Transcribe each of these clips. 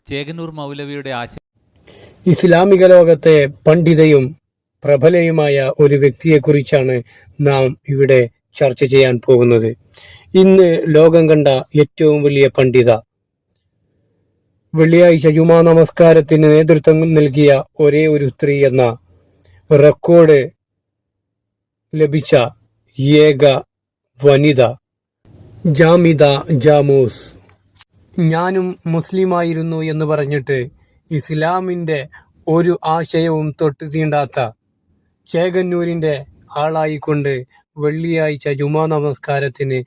ചേകന്നൂർ മൗലവിയുടെ ആശയം. ഇസ്ലാമിക ലോകത്തെ പണ്ഡിതയും പ്രബലയുമായ ഒരു വ്യക്തിയെക്കുറിച്ചാണ് നാം ഇവിടെ ചർച്ച ചെയ്യാൻ പോകുന്നത്. ഇന്ന് ലോകം കണ്ട ഏറ്റവും വലിയ പണ്ഡിത, വെള്ളിയാഴ്ച ജുമാ നമസ്കാരത്തിന് നേതൃത്വം നൽകിയ ഒരേ ഒരു സ്ത്രീ എന്ന റെക്കോർഡ് ലഭിച്ച ഏക വനിത ജാമിദ ജാമൂസ്. ഞാനും മുസ്ലിമായിരുന്നു എന്ന് പറഞ്ഞിട്ട് ഇസ്ലാമിൻ്റെ ഒരു ആശയവും തൊട്ട് തീണ്ടാത്ത ചേകന്നൂരിൻ്റെ ആളായിക്കൊണ്ട് വെള്ളിയാഴ്ച ജുമാ നമസ്കാരത്തിന്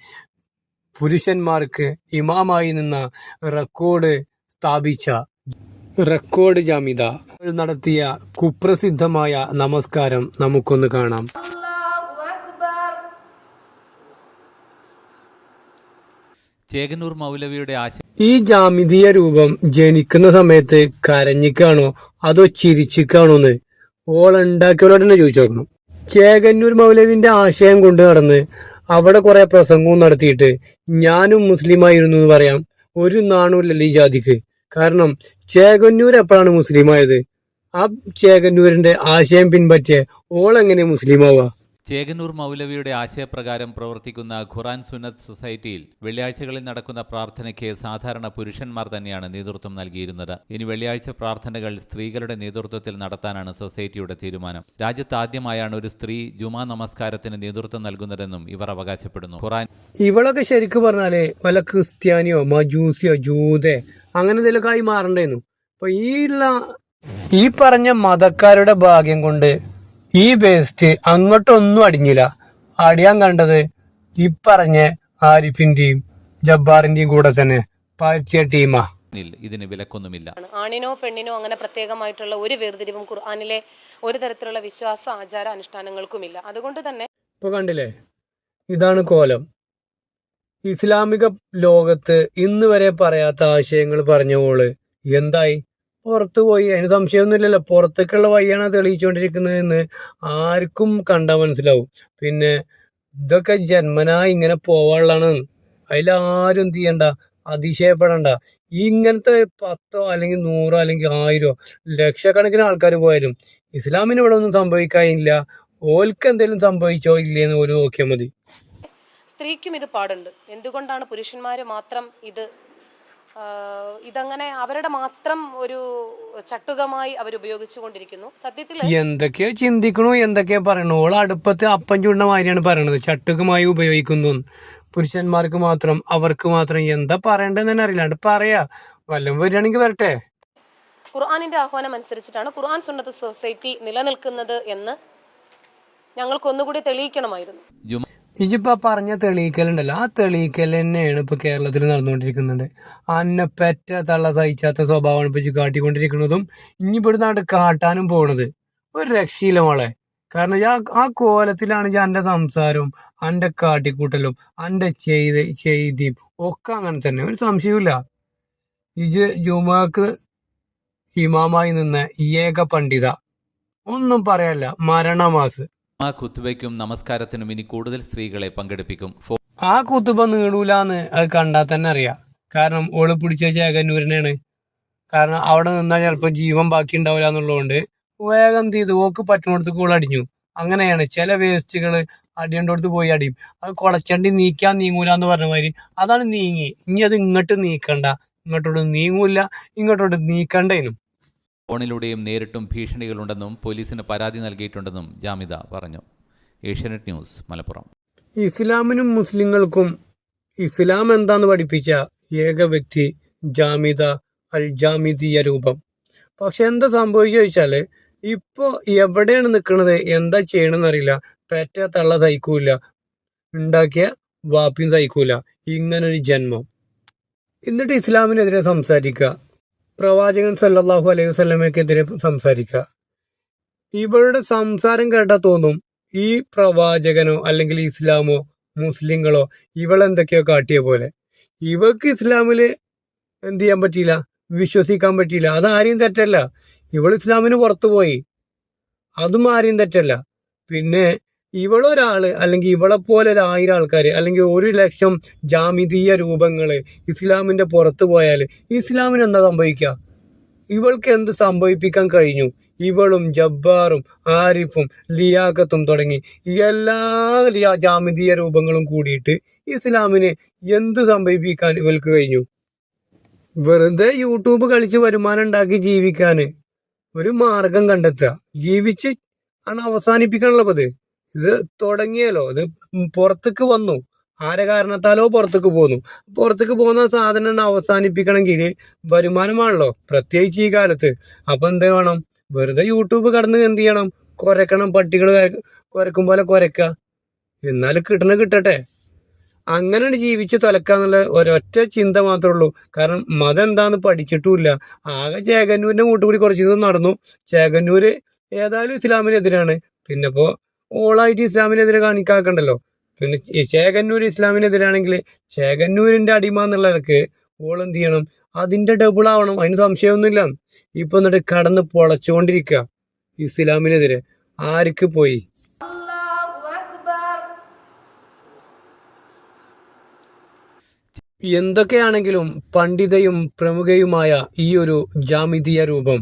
പുരുഷന്മാർക്ക് ഇമാമായി നിന്ന റെക്കോർഡ് സ്ഥാപിച്ച റെക്കോർഡ് ജാമിദ നടത്തിയ കുപ്രസിദ്ധമായ നമസ്കാരം നമുക്കൊന്ന് കാണാം. ചേകന്നൂർ മൗലവിയുടെ ആശയം. ഈ ജാമിതീയ രൂപം ജനിക്കുന്ന സമയത്ത് കരഞ്ഞിക്കാണോ അതോ ചിരിച്ചിക്കാണോന്ന് ഓളുണ്ടാക്കിയവരോട് തന്നെ ചോദിച്ചു നോക്കണം. ചേകന്നൂർ മൗലവിന്റെ ആശയം കൊണ്ട് നടന്ന് അവിടെ കുറെ പ്രസംഗവും നടത്തിയിട്ട് ഞാനും മുസ്ലിമായിരുന്നു എന്ന് പറയാം ഒരു നാണുമില്ലല്ലോ ഈ ജാതിക്ക്. കാരണം ചേകന്നൂർ എപ്പോഴാണ് മുസ്ലിമായത്? ആ ചേകന്നൂരിന്റെ ആശയം പിൻപറ്റിയ ഓളെങ്ങനെ മുസ്ലിമാവുക? ചേകന്നൂർ മൗലവിയുടെ ആശയപ്രകാരം പ്രവർത്തിക്കുന്ന ഖുറാൻ സുന്നത്ത് സൊസൈറ്റിയിൽ വെള്ളിയാഴ്ചകളിൽ നടക്കുന്ന പ്രാർത്ഥനയ്ക്ക് സാധാരണ പുരുഷന്മാർ തന്നെയാണ് നേതൃത്വം നൽകിയിരുന്നത്. ഇനി വെള്ളിയാഴ്ച പ്രാർത്ഥനകൾ സ്ത്രീകളുടെ നേതൃത്വത്തിൽ നടത്താനാണ് സൊസൈറ്റിയുടെ തീരുമാനം. രാജ്യത്ത് ആദ്യമായാണ് ഒരു സ്ത്രീ ജുമാ നമസ്കാരത്തിന് നേതൃത്വം നൽകുന്നതെന്നും ഇവർ അവകാശപ്പെടുന്നു. ഖുറാൻ ഇവളൊക്കെ ശരിക്കും പറഞ്ഞാല് വല്ല ക്രിസ്ത്യാനിയോ മജൂസിയോ ജൂതേ അങ്ങനെ എന്തെങ്കിലുമൊക്കെ ആയി മാറണ്ടേന്നു. അപ്പൊ ഈ പറഞ്ഞ മതക്കാരുടെ ഭാഗ്യം കൊണ്ട് ഈ വേസ്റ്റ് അങ്ങോട്ടൊന്നും അടിഞ്ഞില്ല. അടിയാൻ കണ്ടത് ഈ പറഞ്ഞ ആരിഫിന്റെയും ജബ്ബാറിന്റെയും കൂടെ തന്നെ പറ്റിയ ടീമാ. ഇതിന് വിലക്കൊന്നുമില്ല. ആണിനോ പെണ്ണിനോ അങ്ങനെ പ്രത്യേകമായിട്ടുള്ള ഒരു വേർതിരിവും ഖുർആനിലെ ഒരു തരത്തിലുള്ള വിശ്വാസ ആചാര അനുഷ്ഠാനങ്ങൾക്കുമില്ല. അതുകൊണ്ട് തന്നെ ഇപ്പൊ കണ്ടില്ലേ, ഇതാണ് കോലം. ഇസ്ലാമിക ലോകത്ത് ഇന്ന് വരെ പറയാത്ത ആശയങ്ങൾ പറഞ്ഞോള് എന്തായി? പുറത്തു പോയി. അതിന് സംശയമൊന്നുമില്ലല്ലോ, പുറത്തേക്കുള്ള വഴിയാണ് തെളിയിച്ചുകൊണ്ടിരിക്കുന്നതെന്ന് ആർക്കും കണ്ടാൽ മനസ്സിലാവും. പിന്നെ ഇതൊക്കെ ജന്മനാ ഇങ്ങനെ പോവാനുള്ളതാണ്. അതിലാരും എന്ത് ചെയ്യണ്ട, അതിശയപ്പെടണ്ട. ഇങ്ങനത്തെ 10 അല്ലെങ്കിൽ 100 അല്ലെങ്കിൽ 1000 ലക്ഷക്കണക്കിന് ആൾക്കാർ പോയാലും ഇസ്ലാമിന് ഇവിടെ ഒന്നും സംഭവിക്കാനില്ല. ഓൽക്ക് എന്തെങ്കിലും സംഭവിച്ചോ ഇല്ലേന്ന് ഓരോ നോക്കിയാൽ മതി. സ്ത്രീക്കും ഇത് പാടുണ്ട്. എന്തുകൊണ്ടാണ് പുരുഷന്മാര് മാത്രം ഇതങ്ങനെ അവരുടെ മാത്രം ഒരു ചട്ടുകമായി അവർ ഉപയോഗിച്ചുകൊണ്ടിരിക്കുന്നു? സത്യത്തിൽ എന്തൊക്കെയോ ചിന്തിക്കണു, എന്തൊക്കെയോ പറയണു. ഓൾ അടുപ്പത്ത് അപ്പം ചുണ്ട മാതിരിയാണ് പറയണത്, ചട്ടുകമായി ഉപയോഗിക്കുന്നു. പുരുഷന്മാർക്ക് മാത്രം, അവർക്ക് മാത്രം. എന്താ പറയണ്ടെന്ന് തന്നെ അറിയില്ലാണ്ട് പറയാ. വല്ലതും വരികയാണെങ്കിൽ വരട്ടെ. ഖുർആനിന്റെ ആഹ്വാനം അനുസരിച്ചിട്ടാണ് ഖുർആൻ സുന്നത്ത് സൊസൈറ്റി നിലനിൽക്കുന്നത് എന്ന് ഞങ്ങൾക്ക് ഒന്നുകൂടി തെളിയിക്കണമായിരുന്നു. ഇജിപ്പോ പറഞ്ഞ തെളിയിക്കലുണ്ടല്ലോ, ആ തെളിയിക്കൽ തന്നെയാണ് ഇപ്പൊ കേരളത്തിൽ നടന്നുകൊണ്ടിരിക്കുന്നുണ്ട്. അന്നെ പെറ്റ തള്ള സഹിച്ചാത്ത സ്വഭാവമാണ് ഇപ്പൊ കാട്ടിക്കൊണ്ടിരിക്കുന്നതും ഇനിയിപ്പോഴുന്നാണ്ട് കാട്ടാനും പോണത്. ഒരു രക്ഷയില്ല മോളെ. കാരണം ആ കോലത്തിലാണ് അന്റെ സംസാരവും അന്റെ കാട്ടിക്കൂട്ടലും അന്റെ ചെയ്തിയും ഒക്കെ അങ്ങനെ തന്നെ, ഒരു സംശയമില്ല. ഇജ് ജുമാക്ക് ഇമാമായി നിന്ന ഏക പണ്ഡിത, ഒന്നും പറയാല്ല, മരണമാസ്. ആ കുത്തുബയ്ക്കും നമസ്കാരത്തിനും ഇനി കൂടുതൽ സ്ത്രീകളെ പങ്കെടുപ്പിക്കും. ആ കുത്തുബ നീളൂലാന്ന് അത് കണ്ടാൽ തന്നെ അറിയാം. കാരണം ഓള് പിടിച്ച ചേകന്നൂരിനെയാണ്. കാരണം അവിടെ നിന്നാൽ ചിലപ്പോൾ ജീവൻ ബാക്കി ഉണ്ടാവില്ല എന്നുള്ളതുകൊണ്ട് വേഗം എന്ത് ചെയ്തു, ഓക്ക് പറ്റുന്നിടത്ത് കൂടെ അടിഞ്ഞു. അങ്ങനെയാണ് ചില വേസ്റ്റുകൾ അടിയണ്ടടുത്ത് പോയി അടിയും. അത് കുളച്ചണ്ടി നീക്കാൻ നീങ്ങൂലെന്ന് പറഞ്ഞ മാതിരി അതാണ് നീങ്ങി. ഇനി അത് ഇങ്ങോട്ട് നീക്കണ്ട, ഇങ്ങോട്ടോട്ട് നീങ്ങൂല, ഇങ്ങോട്ടോട്ട് നീക്കണ്ടേനും. ഫോണിലൂടെയും നേരിട്ടും ഭീഷണികളുണ്ടെന്നും പോലീസിന് പരാതി നൽകിയിട്ടുണ്ടെന്നും ജാമിദ പറഞ്ഞു. ഏഷ്യാനെറ്റ് ന്യൂസ്, മലപ്പുറം. ഇസ്ലാമിനും മുസ്ലിങ്ങൾക്കും ഇസ്ലാം എന്താന്ന് പഠിപ്പിച്ച ഏക വ്യക്തി ജാമിദ അൽ ജാമിദിയ രൂപം. പക്ഷെ എന്താ സംഭവിച്ചു ചോദിച്ചാല് ഇപ്പൊ എവിടെയാണ് നിൽക്കുന്നത്, എന്താ ചെയ്യണമെന്ന് അറിയില്ല. പെറ്റ തള്ള സഹിക്കൂല, ഉണ്ടാക്കിയ വാപ്പിയും സഹിക്കൂല. ഇങ്ങനൊരു ജന്മം. എന്നിട്ട് ഇസ്ലാമിനെതിരെ സംസാരിക്കുക, പ്രവാചകൻ സല്ലല്ലാഹു അലൈഹി വസല്ലമയ്ക്കെതിരെ സംസാരിക്കുക. ഇവരുടെ സംസാരം കേട്ടാൽ തോന്നും ഈ പ്രവാചകനോ അല്ലെങ്കിൽ ഇസ്ലാമോ മുസ്ലിങ്ങളോ ഇവളെന്തൊക്കെയോ കാട്ടിയ പോലെ. ഇവൾക്ക് ഇസ്ലാമില് എന്ത് ചെയ്യാൻ പറ്റിയില്ല, വിശ്വസിക്കാൻ പറ്റിയില്ല. അതാരെയും തെറ്റല്ല. ഇവൾ ഇസ്ലാമിന് പുറത്തു പോയി, അതും ആരെയും തെറ്റല്ല. പിന്നെ ഇവളൊരാള് അല്ലെങ്കിൽ ഇവളെ പോലെ 1000 ആൾക്കാർ അല്ലെങ്കിൽ 1,00,000 ജാമിതീയ രൂപങ്ങള് ഇസ്ലാമിന്റെ പുറത്തു പോയാൽ ഇസ്ലാമിന് എന്താ സംഭവിക്കുക? ഇവൾക്ക് എന്ത് സംഭവിപ്പിക്കാൻ കഴിഞ്ഞു? ഇവളും ജബ്ബാറും ആരിഫും ലിയാഖത്തും തുടങ്ങി എല്ലാ ജാമിതീയ രൂപങ്ങളും കൂടിയിട്ട് ഇസ്ലാമിന് എന്ത് സംഭവിപ്പിക്കാൻ ഇവൾക്ക് കഴിഞ്ഞു? വെറുതെ യൂട്യൂബ് കളിച്ച് വരുമാനം ഉണ്ടാക്കി ജീവിക്കാൻ ഒരു മാർഗം കണ്ടെത്തുക, ജീവിച്ച് ആണ് അവസാനിപ്പിക്കാനുള്ളത്. ഇത് തുടങ്ങിയല്ലോ, ഇത് പുറത്തേക്ക് വന്നു, ആരെ കാരണത്താലോ പുറത്തേക്ക് പോന്നു. പുറത്തേക്ക് പോകുന്ന സാധനം അവസാനിപ്പിക്കണമെങ്കിൽ വരുമാനമാണല്ലോ, പ്രത്യേകിച്ച് ഈ കാലത്ത്. അപ്പൊ എന്ത് വേണം? വെറുതെ യൂട്യൂബ് കടന്ന് എന്ത് ചെയ്യണം? കുരക്കണം, പട്ടികൾ കുരക്കും പോലെ കുരക്കുക, എന്നാലും കിട്ടട്ടെ. അങ്ങനെ ജീവിച്ച് തൊലക്കാന്നുള്ള ഒരൊറ്റ ചിന്ത മാത്രമേ ഉള്ളൂ. കാരണം മതം എന്താന്ന് പഠിച്ചിട്ടുമില്ല. ആകെ ചേകന്നൂരിന്റെ കൂട്ടുകൂടി കുറച്ച് ദിവസം നടന്നു. ചേകന്നൂര് ഏതായാലും ഇസ്ലാമിനെതിരാണ്, പിന്നെ ഇപ്പോൾ ഓളായിട്ട് ഇസ്ലാമിനെതിരെ കാണിക്കാക്കണ്ടല്ലോ. പിന്നെ ഈ ചേകന്നൂർ ഇസ്ലാമിനെതിരാണെങ്കിൽ ചേകന്നൂരിന്റെ അടിമ എന്നുള്ളവർക്ക് ഓളെന്ത് ചെയ്യണം? അതിന്റെ ഡബിൾ ആവണം, അതിന് സംശയമൊന്നുമില്ല. ഇപ്പൊ എന്നിട്ട് കടന്ന് പൊളച്ചുകൊണ്ടിരിക്കുക ഇസ്ലാമിനെതിരെ. ആർക്ക് പോയി? എന്തൊക്കെയാണെങ്കിലും പണ്ഡിതയും പ്രമുഖയുമായ ഈ ഒരു ജാമിതീയ രൂപം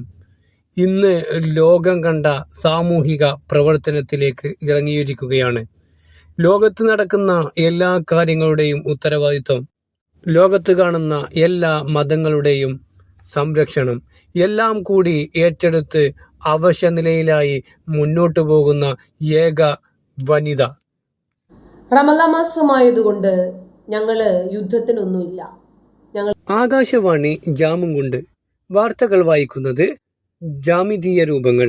ഇന്ന് ലോകം കണ്ട സാമൂഹിക പ്രവർത്തനത്തിലേക്ക് ഇറങ്ങിയിരിക്കുകയാണ്. ലോകത്ത് നടക്കുന്ന എല്ലാ കാര്യങ്ങളുടെയും ഉത്തരവാദിത്വം, ലോകത്ത് കാണുന്ന എല്ലാ മതങ്ങളുടെയും സംരക്ഷണം എല്ലാം കൂടി ഏറ്റെടുത്ത് അവശനിലയിലായി മുന്നോട്ടു പോകുന്ന ഏക വനിത. റമളാൻ മാസമായതുകൊണ്ട് ഞങ്ങള് യുദ്ധത്തിനൊന്നുമില്ല. ആകാശവാണി ജാമുംകൊണ്ട് വാർത്തകൾ വായിക്കുന്നത് ജാമിതീയ രൂപങ്ങൾ.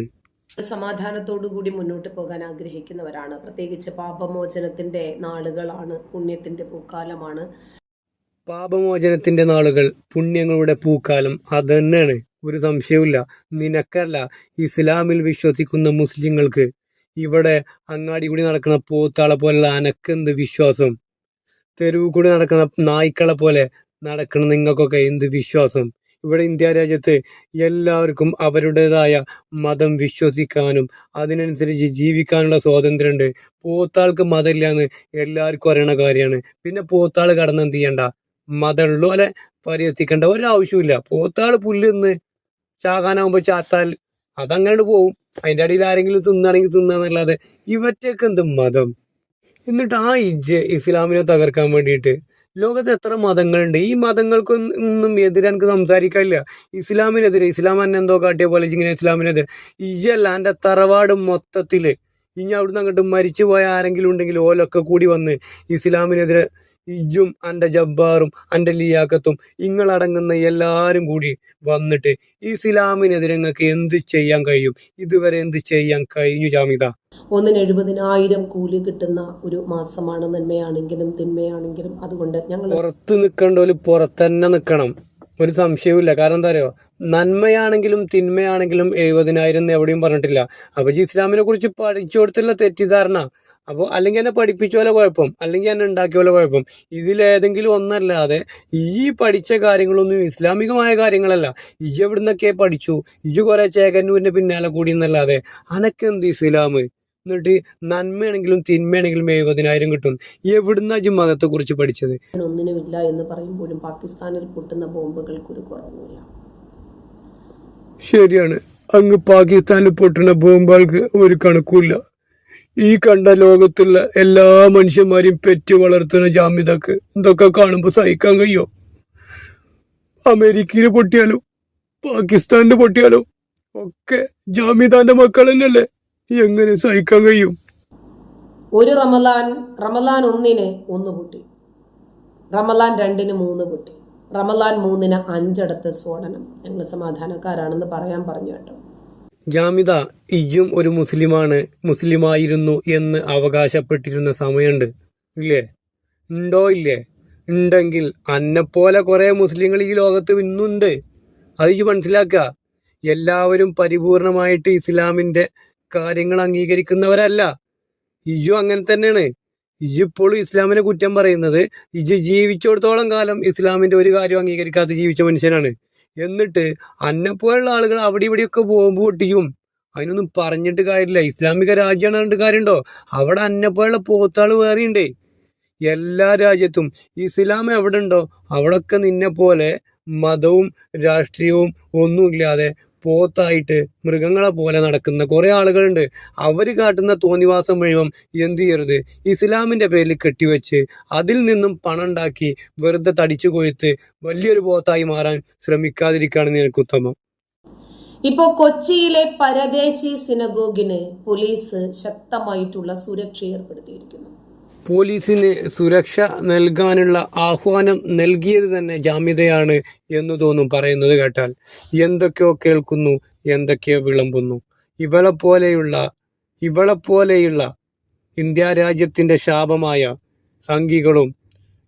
സമാധാനത്തോടുകൂടി മുന്നോട്ട് പോകാൻ ആഗ്രഹിക്കുന്നവരാണ്. പ്രത്യേകിച്ച് പാപമോചനത്തിന്റെ നാളുകളാണ്, പുണ്യത്തിന്റെ പൂക്കാലമാണ്. പാപമോചനത്തിന്റെ നാളുകൾ, പുണ്യങ്ങളുടെ പൂക്കാലം, അത് തന്നെയാണ്, ഒരു സംശയവുമില്ല. നിനക്കല്ല, ഇസ്ലാമിൽ വിശ്വസിക്കുന്ന മുസ്ലിങ്ങൾക്ക്. ഇവിടെ അങ്ങാടി കൂടി നടക്കുന്ന പോത്താളെ പോലുള്ള അനക്കെന്ത് വിശ്വാസം? തെരുവ് കൂടി നടക്കുന്ന നായ്ക്കളെ പോലെ നടക്കണം നിങ്ങൾക്കൊക്കെ എന്ത് വിശ്വാസം? ഇവിടെ ഇന്ത്യ രാജ്യത്ത് എല്ലാവർക്കും അവരുടേതായ മതം വിശ്വസിക്കാനും അതിനനുസരിച്ച് ജീവിക്കാനുള്ള സ്വാതന്ത്ര്യമുണ്ട്. പോത്താൾക്ക് മതമില്ല എന്ന് എല്ലാവർക്കും അറിയണ കാര്യമാണ്. പിന്നെ പോത്താൾ കടന്ന് എന്ത് ചെയ്യണ്ട? മതമുള്ളൂ അല്ലെ പരിഹസിക്കേണ്ട ഒരാവശ്യമില്ല. പോത്താൾ പുല്ല് ചാകാനാവുമ്പോ ചാത്താൽ അതങ്ങോട്ട് പോവും. അതിൻ്റെ അടിയിൽ ആരെങ്കിലും തിന്നാണെങ്കിൽ തിന്നാന്നല്ലാതെ ഇവറ്റൊക്കെ എന്ത് മതം? എന്നിട്ട് ആ ഇസ്ലാമിനെ തകർക്കാൻ വേണ്ടിയിട്ട് ലോകത്ത് എത്ര മതങ്ങളുണ്ട്? ഈ മതങ്ങൾക്കൊന്നും എതിരെ എനിക്ക് സംസാരിക്കാനില്ല. ഇസ്ലാമിനെതിരെ, ഇസ്ലാം തന്നെ എന്തോ കാട്ടിയ പോലെ ഇങ്ങനെ ഇസ്ലാമിനെതിരെ ഇജല്ല എൻ്റെ തറവാട് മൊത്തത്തില് ഇനി അവിടുന്ന് അങ്ങോട്ട് മരിച്ചു പോയ ആരെങ്കിലും ഉണ്ടെങ്കിൽ ഓലൊക്കെ കൂടി വന്ന് ഇസ്ലാമിനെതിരെ ഇജ്ജും എൻ്റെ ജബ്ബാറും എൻ്റെ ലിയാഖത്തും ഇങ്ങളടങ്ങുന്ന എല്ലാവരും കൂടി വന്നിട്ട് ഇസ്ലാമിനെതിരെ നിങ്ങൾക്ക് എന്ത് ചെയ്യാൻ കഴിയും? ഇതുവരെ എന്ത് ചെയ്യാൻ കഴിഞ്ഞു ജാമിദ? 170,000 കൂലി കിട്ടുന്ന ഒരു മാസമാണ്, നന്മയാണെങ്കിലും തിന്മയാണെങ്കിലും. അതുകൊണ്ട് ഞങ്ങൾ പുറത്ത് നിൽക്കേണ്ടവര് പുറത്തന്നെ നിൽക്കണം, ഒരു സംശയവുമില്ല. കാരണം എന്താ പറയുക, നന്മയാണെങ്കിലും തിന്മയാണെങ്കിലും 70,000 എവിടെയും പറഞ്ഞിട്ടില്ല. അപ്പൊ ഇസ്ലാമിനെ കുറിച്ച് പഠിച്ചു കൊടുത്തുള്ള തെറ്റിദ്ധാരണ. അപ്പോൾ അല്ലെങ്കിൽ എന്നെ പഠിപ്പിച്ച പോലെ കുഴപ്പം, അല്ലെങ്കിൽ എന്നെ ഉണ്ടാക്കിയ പോലെ കുഴപ്പം. ഇതിലേതെങ്കിലും ഒന്നല്ലാതെ ഈ പഠിച്ച കാര്യങ്ങളൊന്നും ഇസ്ലാമികമായ കാര്യങ്ങളല്ല. ഇജ് എവിടുന്നൊക്കെ പഠിച്ചു? ഇജ് കുറെ ചേകന്നൂരിന്റെ പിന്നാലെ കൂടി എന്നല്ലാതെ അനക്കെന്ത് ഇസ്ലാം? എന്നിട്ട് നന്മയാണെങ്കിലും തിന്മയാണെങ്കിലും 70,000 കിട്ടും. എവിടുന്ന ഇജ് മതത്തെ കുറിച്ച് പഠിച്ചത്? ഒന്നിനുമില്ല എന്ന് പറയുമ്പോഴും പാകിസ്ഥാനിൽ പൊട്ടുന്ന ബോംബുകൾക്കൊരു കുറവുമില്ല. ശരിയാണ്, അങ്ങ് പാകിസ്ഥാനിൽ പൊട്ടുന്ന ബോംബുകൾക്ക് ഒരു കണക്കുമില്ല. ഈ കണ്ട ലോകത്തുള്ള എല്ലാ മനുഷ്യന്മാരെയും പെറ്റ് വളർത്തുന്ന ജാമിദക്ക് ഇതൊക്കെ കാണുമ്പോൾ സഹിക്കാൻ കഴിയോ? അമേരിക്കയിൽ പൊട്ടിയാലും പാകിസ്ഥാനിൽ പൊട്ടിയാലും ഒക്കെ ജാമിദാന്റെ മക്കൾ തന്നെയല്ലേ? എങ്ങനെ സഹിക്കാൻ കഴിയും? ഒരു റമളാൻ 1-ന് 1 പൊട്ടി, റമളാൻ 2-ന് 3 പൊട്ടി, റമളാൻ 3-ന് 5 സ്ഫോടനം. ഞങ്ങൾ സമാധാനക്കാരാണെന്ന് പറയാൻ പറഞ്ഞു കേട്ടോ. ജാമിദ, ഇജും ഒരു മുസ്ലിമായിരുന്നു എന്ന് അവകാശപ്പെട്ടിരുന്ന സമയമുണ്ട് ഇല്ലേ? ഉണ്ടോ? ഇല്ലേ? ഉണ്ടെങ്കിൽ അന്നെപ്പോലെ കുറെ മുസ്ലിങ്ങൾ ഈ ലോകത്ത് ഇന്നുണ്ട്. അത് ഇജ് മനസ്സിലാക്കുക. എല്ലാവരും പരിപൂർണമായിട്ട് ഇസ്ലാമിന്റെ കാര്യങ്ങൾ അംഗീകരിക്കുന്നവരല്ല. ഇജു അങ്ങനെ തന്നെയാണ്. ഇജ് ഇപ്പോഴും ഇസ്ലാമിനെ കുറ്റം പറയുന്നത് ഇജ് ജീവിച്ചിടത്തോളം കാലം ഇസ്ലാമിന്റെ ഒരു കാര്യം അംഗീകരിക്കാതെ ജീവിച്ച മനുഷ്യനാണ്. എന്നിട്ട് അന്നെപ്പോലുള്ള ആളുകൾ അവിടെ ഇവിടെയൊക്കെ ബോംബ് പൊട്ടിക്കും. അതിനൊന്നും പറഞ്ഞിട്ട് കാര്യമില്ല. ഇസ്ലാമിക രാജ്യമാണ് പറഞ്ഞിട്ട് കാര്യമുണ്ടോ? അവിടെ അന്നെപ്പോലുള്ള പോത്താള് വേറെയുണ്ട്. എല്ലാ രാജ്യത്തും ഇസ്ലാം എവിടെ ഉണ്ടോ അവിടൊക്കെ നിന്നെ പോലെ മതവും രാഷ്ട്രീയവും ഒന്നുമില്ലാതെ പോത്തായിട്ട് മൃഗങ്ങളെ പോലെ നടക്കുന്ന കുറേ ആളുകളുണ്ട്. അവർ കാട്ടുന്ന തോന്നിവാസം മുഴുവൻ എന്ത് ചെയ്യരുത്, ഇസ്ലാമിൻ്റെ പേരിൽ കെട്ടിവെച്ച് അതിൽ നിന്നും പണം ഉണ്ടാക്കി വെറുതെ തടിച്ചു കൊഴുത്ത് വലിയൊരു പോത്തായി മാറാൻ ശ്രമിക്കാതിരിക്കുകയാണ് നിനക്ക് ഉത്തമം. ഇപ്പോൾ കൊച്ചിയിലെ പരദേശി സിനഗോഗിന് പോലീസ് ശക്തമായിട്ടുള്ള സുരക്ഷ ഏർപ്പെടുത്തിയിരിക്കുന്നു. പോലീസിന് സുരക്ഷ നൽകാനുള്ള ആഹ്വാനം നൽകിയത് തന്നെ ജാമ്യതയാണ് എന്ന് തോന്നും പറയുന്നത് കേട്ടാൽ. എന്തൊക്കെയോ കേൾക്കുന്നു, എന്തൊക്കെയോ വിളമ്പുന്നു. ഇവളെപ്പോലെയുള്ള ഇന്ത്യ രാജ്യത്തിൻ്റെ ശാപമായ സംഘികളും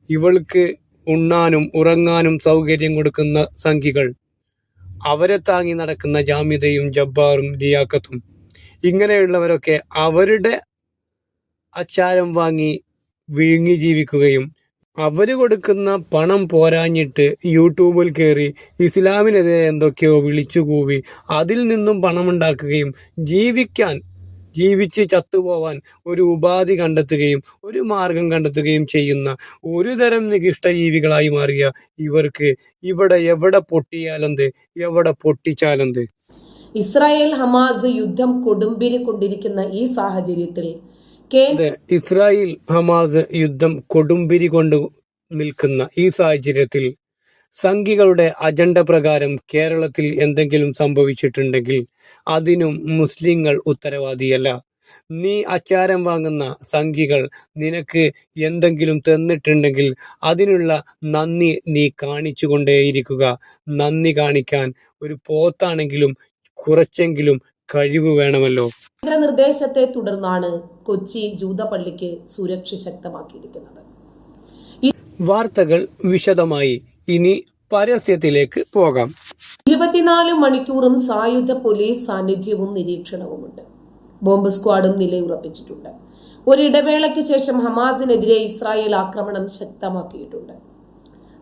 ഇവൾക്ക് ഉണ്ണാനും ഉറങ്ങാനും സൗകര്യം കൊടുക്കുന്ന സംഘികൾ, അവരെ താങ്ങി നടക്കുന്ന ജാമ്യതയും ജബ്ബാറും ലിയാഖത്തും, ഇങ്ങനെയുള്ളവരൊക്കെ അവരുടെ അച്ചാരം വാങ്ങി വിഴുങ്ങി ജീവിക്കുകയും അവർ കൊടുക്കുന്ന പണം പോരാഞ്ഞിട്ട് യൂട്യൂബിൽ കയറി ഇസ്ലാമിനെതിരെ എന്തൊക്കെയോ വിളിച്ചു കൂവി അതിൽ നിന്നും പണമുണ്ടാക്കുകയും ജീവിച്ച് ചത്തുപോവാൻ ഒരു ഉപാധി കണ്ടെത്തുകയും ഒരു മാർഗം കണ്ടെത്തുകയും ചെയ്യുന്ന ഒരു തരം നികൃഷ്ടജീവികളായി മാറിയ ഇവർക്ക് എവിടെ പൊട്ടിയാലെന്ത്, എവിടെ പൊട്ടിച്ചാലെന്ത്. ഇസ്രായേൽ ഹമാസ് യുദ്ധം കൊടുമ്പിരി കൊണ്ടിരിക്കുന്ന ഈ സാഹചര്യത്തിൽ ഇസ്രായേൽ ഹമാസ് യുദ്ധം കൊടുമ്പിരി കൊണ്ട് നിൽക്കുന്ന ഈ സാഹചര്യത്തിൽ സംഘികളുടെ അജണ്ട പ്രകാരം കേരളത്തിൽ എന്തെങ്കിലും സംഭവിച്ചിട്ടുണ്ടെങ്കിൽ അതിനും മുസ്ലിങ്ങൾ ഉത്തരവാദിയല്ല. നീ അച്ചാരം വാങ്ങുന്ന സംഘികൾ നിനക്ക് എന്തെങ്കിലും തന്നിട്ടുണ്ടെങ്കിൽ അതിനുള്ള നന്ദി നീ കാണിച്ചു കൊണ്ടേയിരിക്കുക. നന്ദി കാണിക്കാൻ ഒരു പോത്താണെങ്കിലും കുറച്ചെങ്കിലും കഴിവ് വേണമല്ലോ. കേന്ദ്ര നിർദ്ദേശത്തെ തുടർന്നാണ് കൊച്ചി ജൂതപള്ളിക്ക് സുരക്ഷ ശക്തമാക്കിയിരിക്കുന്നത്. വാർത്തകൾ വിശദമായി. ഇനി പരസ്യത്തിലേക്ക് പോകാം. 24 മണിക്കൂറും സായുധ പോലീസ് സാന്നിധ്യവും നിരീക്ഷണവുമുണ്ട്. ബോംബ് സ്ക്വാഡും നിലയുറപ്പിച്ചിട്ടുണ്ട്. ഒരിടവേളയ്ക്ക് ശേഷം ഹമാസിനെതിരെ ഇസ്രായേൽ ആക്രമണം ശക്തമാക്കിയിട്ടുണ്ട്.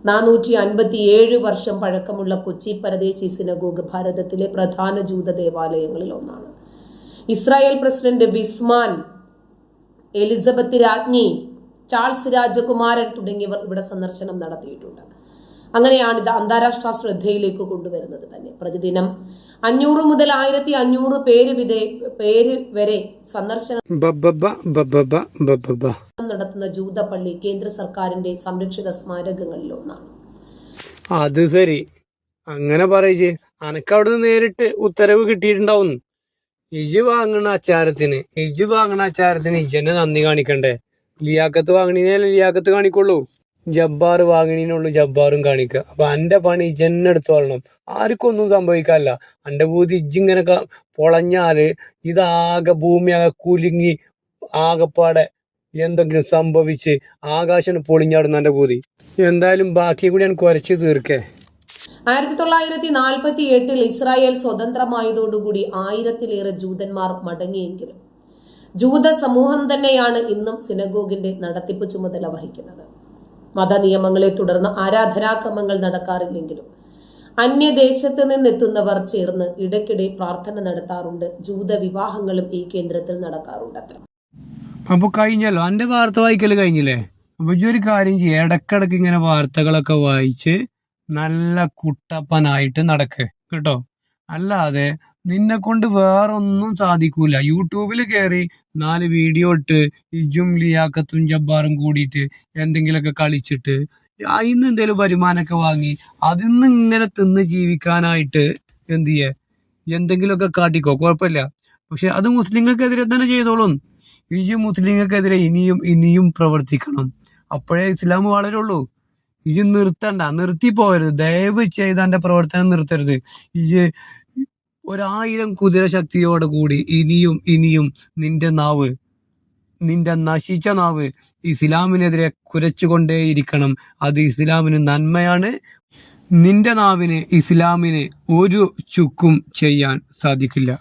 457 വർഷം പഴക്കമുള്ള കൊച്ചി പരദേശി സിനഗോഗ് ഭാരതത്തിലെ പ്രധാന ജൂത ദേവാലയങ്ങളിൽ ഒന്നാണ്. ഇസ്രായേൽ പ്രസിഡന്റ് വിസ്മാൻ, എലിസബത്ത് രാജ്ഞി, ചാൾസ് രാജകുമാരൻ തുടങ്ങിയവർ ഇവിടെ സന്ദർശനം നടത്തിയിട്ടുണ്ട്. അങ്ങനെയാണ് ഇത് അന്താരാഷ്ട്ര ശ്രദ്ധയിലേക്ക് കൊണ്ടുവരുന്നത് തന്നെ. പ്രതിദിനം 500 മുതൽ 1500 പേര് വരെ സന്ദർശനം നടത്തുന്ന ജൂതപള്ളി കേന്ദ്ര സർക്കാരിന്റെ സംരക്ഷിത സ്മാരകങ്ങളിൽ ഒന്നാണ്. അത് ശരി, അങ്ങനെ പറയേ. അനക്ക് അവിടുന്ന് നേരിട്ട് ഉത്തരവ് കിട്ടിയിട്ടുണ്ടാവുന്നു. ഇജ് വാങ്ങണ അച്ചാരത്തിന് ഇജന്നെ നന്ദി കാണിക്കണ്ടേ? ലിയാക്കത്ത് വാങ്ങണീനല്ലേ ലിയാക്കത്ത് കാണിക്കുള്ളൂ, ജബ്ബാർ വാങ്ങണീനുള്ളൂ ജബ്ബാറും കാണിക്കുക. അപ്പൊ എന്റെ പണി ഇജന്നെ എടുത്തു കൊള്ളണം. ആർക്കും ഒന്നും സംഭവിക്കാനില്ല. എന്റെ ഭൂതി ഇജിങ്ങനെ പൊളഞ്ഞാല് ഇതാകെ ഭൂമിയാകെ കുലുങ്ങി ആകെപ്പാടെ എന്തെങ്കിലും സംഭവിച്ച് ആകാശം പൊളിഞ്ഞാടുന്ന എന്റെ ഭൂതി. എന്തായാലും ബാക്കി കൂടി ഞാൻ കുരച്ച് തീർക്കേ. 1948 ഇസ്രായേൽ സ്വതന്ത്രമായതോടുകൂടി 1000-ലേറെ ജൂതന്മാർ മടങ്ങിയെങ്കിലും ജൂത സമൂഹം തന്നെയാണ് ഇന്നും സിനഗോഗിന്റെ നടത്തിപ്പ് ചുമതല വഹിക്കുന്നത്. മതനിയമങ്ങളെ തുടർന്ന് ആരാധനാക്രമങ്ങൾ നടക്കാറില്ലെങ്കിലും അന്യദേശത്ത് നിന്നെത്തുന്നവർ ചേർന്ന് ഇടയ്ക്കിടെ പ്രാർത്ഥന നടത്താറുണ്ട്. ജൂത വിവാഹങ്ങളും ഈ കേന്ദ്രത്തിൽ നടക്കാറുണ്ട്. അപ്പൊ കഴിഞ്ഞല്ലോ, എന്റെ വാർത്ത വായിക്കല് കഴിഞ്ഞില്ലേ? അപ്പൊ ഒരു കാര്യം ചെയ്യ, ഇടക്കിടക്ക് ഇങ്ങനെ വാർത്തകളൊക്കെ വായിച്ച് നല്ല കുട്ടപ്പനായിട്ട് നടക്ക് കേട്ടോ. അല്ലാതെ നിന്നെ കൊണ്ട് വേറൊന്നും സാധിക്കൂല. യൂട്യൂബിൽ കയറി 4 വീഡിയോ ഇട്ട് ഇജും ലിയാക്കത്തും ജബ്ബാറും കൂടിയിട്ട് എന്തെങ്കിലുമൊക്കെ കളിച്ചിട്ട് അതിന്ന് എന്തെങ്കിലും വരുമാനമൊക്കെ വാങ്ങി അതിന്ന് ഇങ്ങനെ തിന്ന് ജീവിക്കാനായിട്ട് എന്ത് ചെയ്യേ, എന്തെങ്കിലുമൊക്കെ കാട്ടിക്കോ, കുഴപ്പമില്ല. പക്ഷെ അത് മുസ്ലിങ്ങൾക്കെതിരെ തന്നെ ചെയ്തോളും. ഇജ് മുസ്ലിങ്ങൾക്കെതിരെ ഇനിയും പ്രവർത്തിക്കണം. അപ്പോഴേ ഇസ്ലാം വളരുള്ളൂ. ഇജ് നിർത്തിപ്പോകരുത്. ദയവ് ചെയ്ത് എന്റെ പ്രവർത്തനം നിർത്തരുത്. ഇജ് 1000 കുതിര ശക്തിയോടെ കൂടി ഇനിയും നിന്റെ നശിച്ച നാവ് ഇസ്ലാമിനെതിരെ കുരച്ചുകൊണ്ടേയിരിക്കണം. അത് ഇസ്ലാമിന് നന്മയാണ്. നിന്റെ നാവിന് ഇസ്ലാമിന് ഒരു ചുക്കും ചെയ്യാൻ സാധിക്കില്ല.